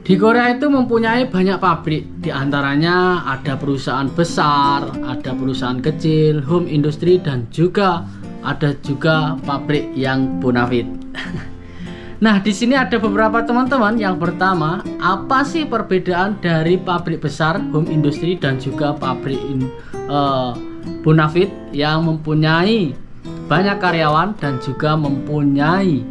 Di Korea itu mempunyai banyak pabrik, di antaranya ada perusahaan besar, ada perusahaan kecil, home industry, dan juga ada pabrik yang bonafit. Nah, di sini ada beberapa teman-teman. Yang pertama, apa sih perbedaan dari pabrik besar, home industry, dan juga pabrik bonafit yang mempunyai banyak karyawan dan juga mempunyai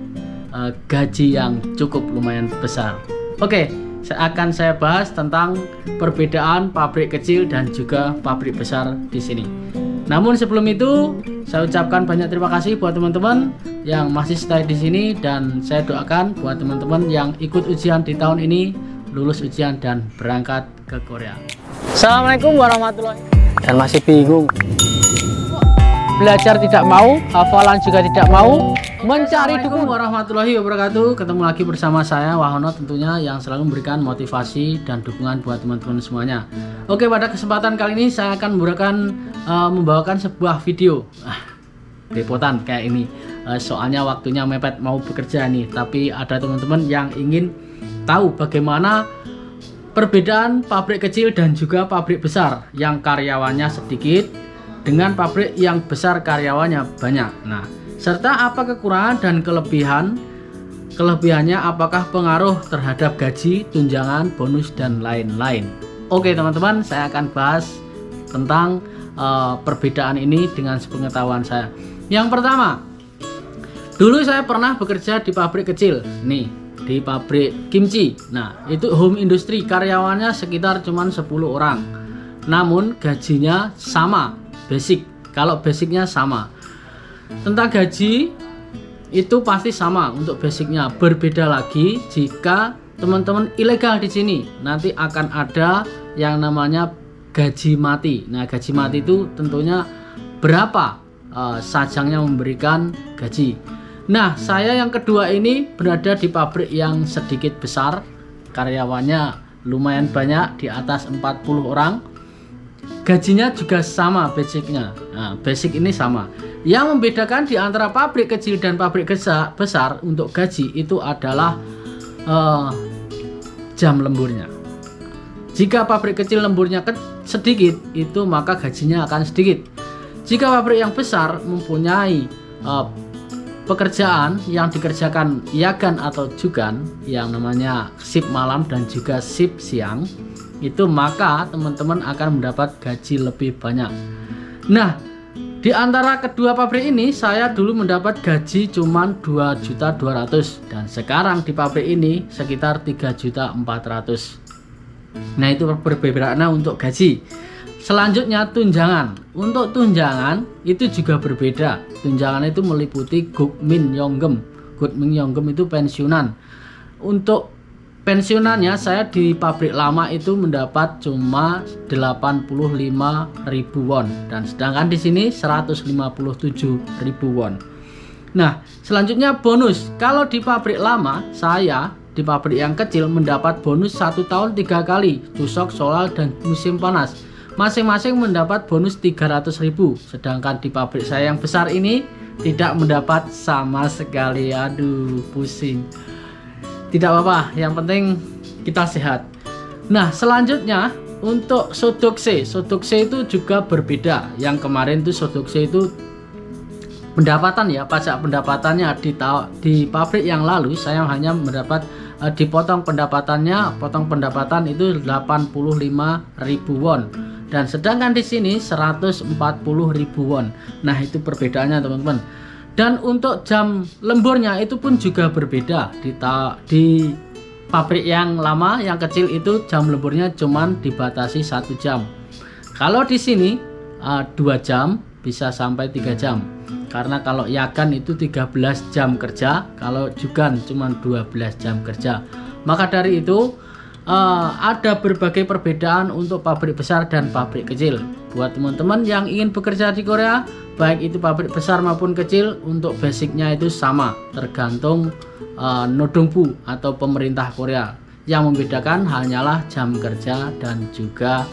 gaji yang cukup lumayan besar? Oke, akan saya bahas tentang perbedaan pabrik kecil dan juga pabrik besar di sini. Namun sebelum itu, saya ucapkan banyak terima kasih buat teman-teman yang masih stay di sini, dan saya doakan buat teman-teman yang ikut ujian di tahun ini lulus ujian dan berangkat ke Korea. Assalamualaikum warahmatullahi wabarakatuh. Dan masih bingung, belajar tidak mau, hafalan juga tidak mau, mencari dukun. Warahmatullahi wabarakatuh. Ketemu lagi bersama saya Wahono, tentunya yang selalu memberikan motivasi dan dukungan buat teman-teman semuanya. Oke, pada kesempatan kali ini saya akan membawakan sebuah video repotan kayak ini. Soalnya waktunya mepet mau bekerja nih, tapi ada teman-teman yang ingin tahu bagaimana perbedaan pabrik kecil dan juga pabrik besar yang karyawannya sedikit dengan pabrik yang besar karyawannya banyak. Nah, serta apa kekurangan dan kelebihannya, apakah pengaruh terhadap gaji, tunjangan, bonus, dan lain-lain. Oke teman-teman, saya akan bahas tentang perbedaan ini dengan sepengetahuan saya. Yang pertama, dulu saya pernah bekerja di pabrik kecil nih, di pabrik kimchi. Nah, itu home industry, karyawannya sekitar cuman 10 orang, namun gajinya sama, basic. Kalau basicnya sama, tentang gaji itu pasti sama untuk basicnya. Berbeda lagi jika teman-teman ilegal di sini, nanti akan ada yang namanya gaji mati. Nah, gaji mati itu tentunya berapa sajangnya memberikan gaji. Nah, saya yang kedua ini berada di pabrik yang sedikit besar, karyawannya lumayan banyak, di atas 40 orang. Gajinya juga sama basicnya. Nah, basic ini sama. Yang membedakan di antara pabrik kecil dan pabrik besar untuk gaji itu adalah jam lemburnya. Jika pabrik kecil lemburnya sedikit, itu maka gajinya akan sedikit. Jika pabrik yang besar mempunyai pekerjaan yang dikerjakan yagan atau jugan, yang namanya shift malam dan juga shift siang, itu maka teman-teman akan mendapat gaji lebih banyak. Nah, di antara kedua pabrik ini saya dulu mendapat gaji cuman 2.200.000, dan sekarang di pabrik ini sekitar 3.400.000. Nah, itu perbedaannya untuk gaji. Selanjutnya tunjangan. Untuk tunjangan itu juga berbeda. Tunjangan itu meliputi Gukmin Yonggem. Gukmin Yonggem itu pensiunan. Untuk pensiunannya saya di pabrik lama itu mendapat cuma 85.000 won, dan sedangkan di sini 157.000 won. Nah, selanjutnya bonus. Kalau di pabrik lama, saya di pabrik yang kecil mendapat bonus 1 tahun 3 kali, Chuseok, Solal, dan musim panas. Masing-masing mendapat bonus 300.000. Sedangkan di pabrik saya yang besar ini tidak mendapat sama sekali. Aduh, pusing. Tidak apa-apa, yang penting kita sehat. Nah, selanjutnya untuk Sodokse. Sodokse itu juga berbeda. Yang kemarin itu Sodokse itu pendapatan ya, pajak pendapatannya di pabrik yang lalu saya hanya mendapat dipotong pendapatannya, potong pendapatan itu 85.000 won, dan sedangkan di sini 140.000 won. Nah, itu perbedaannya teman-teman. Dan untuk jam lemburnya itu pun juga berbeda. Di pabrik yang lama, yang kecil itu jam lemburnya cuman dibatasi 1 jam. Kalau di sini 2 jam bisa sampai 3 jam. Karena kalau yagan itu 13 jam kerja, kalau jugan cuma 12 jam kerja. Maka dari itu ada berbagai perbedaan untuk pabrik besar dan pabrik kecil. Buat teman-teman yang ingin bekerja di Korea, baik itu pabrik besar maupun kecil, untuk basicnya itu sama, tergantung Nodongbu atau pemerintah Korea. Yang membedakan hanyalah jam kerja dan juga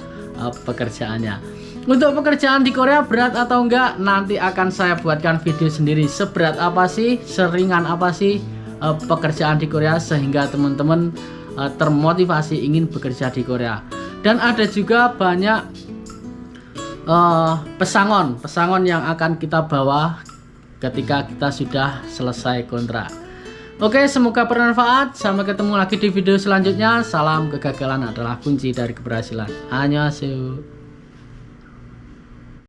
pekerjaannya. Untuk pekerjaan di Korea berat atau enggak, nanti akan saya buatkan video sendiri. Seberat apa sih, seringan apa sih pekerjaan di Korea, sehingga teman-teman termotivasi ingin bekerja di Korea. Dan ada juga banyak pesangon yang akan kita bawa ketika kita sudah selesai kontrak. Oke, semoga bermanfaat. Sampai ketemu lagi di video selanjutnya. Salam, kegagalan adalah kunci dari keberhasilan. Annyeonghaseyo.